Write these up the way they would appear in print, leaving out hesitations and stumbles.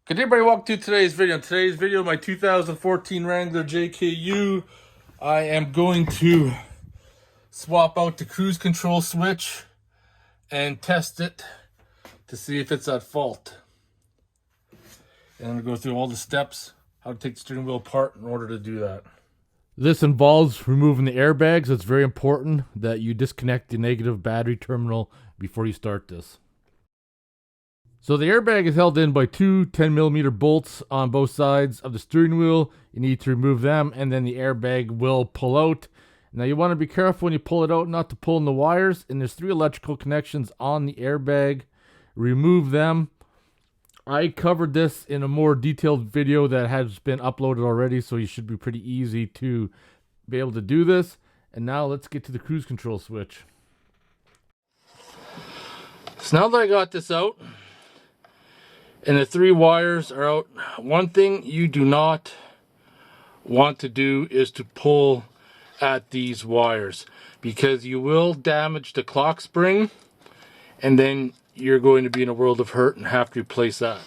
Good day, everybody. Welcome to today's video. In today's video, my 2014 Wrangler JKU, I am going to swap out the cruise control switch and test it to see if it's at fault. And I'm going to go through all the steps, how to take the steering wheel apart in order to do that. This involves removing the airbags. It's very important that you disconnect the negative battery terminal before you start this. So the airbag is held in by two 10mm bolts on both sides of the steering wheel. You need to remove them and then the airbag will pull out. Now you want to be careful when you pull it out not to pull in the wires, and there's 3 electrical connections on the airbag. Remove them. I covered this in a more detailed video that has been uploaded already, so you should be pretty easy to be able to do this. And now let's get to the cruise control switch. So now that I got this out, and the 3 wires are out, one thing you do not want to do is to pull at these wires, because you will damage the clock spring and then you're going to be in a world of hurt and have to replace that.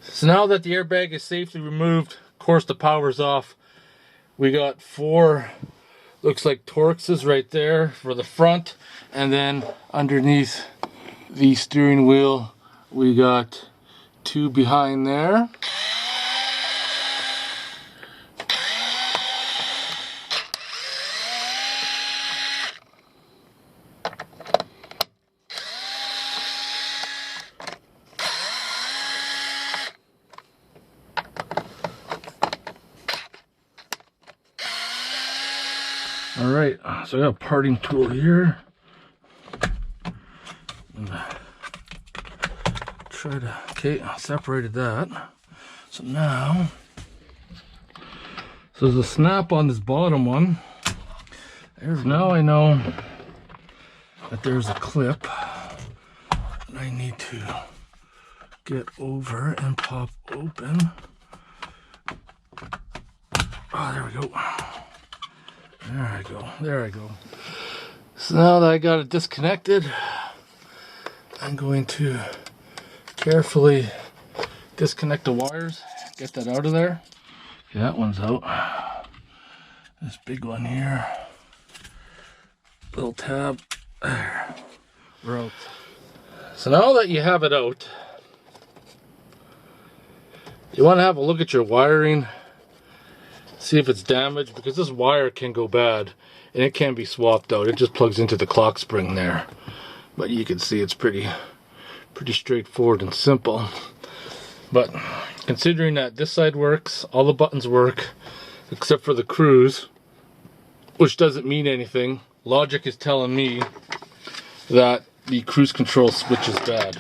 So now that the airbag is safely removed, of course the power's off. We got 4, looks like Torxes right there for the front, and then underneath the steering wheel we got 2 behind there. All right, so I got a parting tool here. Okay, I separated that. So now, so there's a snap on this bottom one. Now I know that there's a clip that I need to get over and pop open. Oh, there we go. There I go. So now that I got it disconnected, I'm going to carefully disconnect the wires, get that out of there. Okay, that one's out. This big one here, little tab, there, we're out. So now that you have it out, you want to have a look at your wiring, see if it's damaged, because this wire can go bad and it can be swapped out. It just plugs into the clock spring there, but you can see it's pretty straightforward and simple. But considering that this side works, all the buttons work except for the cruise, which doesn't mean anything, logic is telling me that the cruise control switch is bad.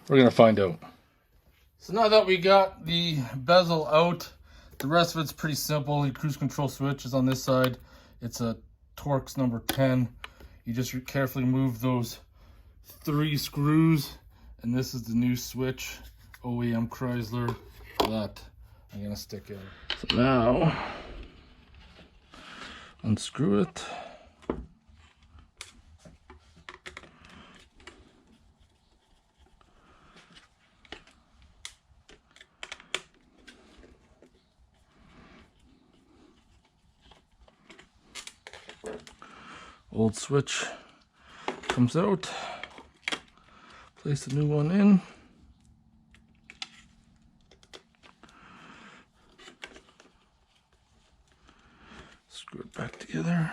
We're gonna find out. So now that we got the bezel out, the rest of it's pretty simple. The cruise control switch is on this side. It's a Torx number 10. You just carefully move those 3 screws, and this is the new switch, OEM Chrysler, that I'm gonna stick in. So now, unscrew it. Old switch comes out. Place the new one in. Screw it back together.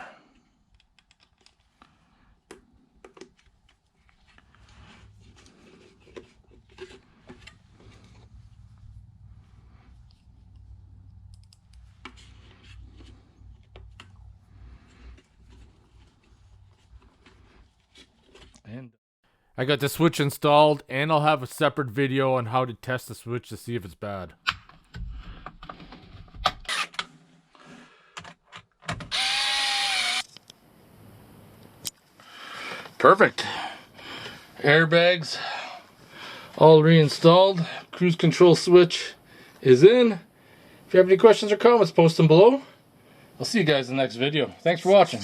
And I got the switch installed, and I'll have a separate video on how to test the switch to see if it's bad. Perfect. Airbags all reinstalled. Cruise control switch is in. If you have any questions or comments, post them below. I'll see you guys in the next video. Thanks for watching.